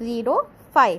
05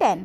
10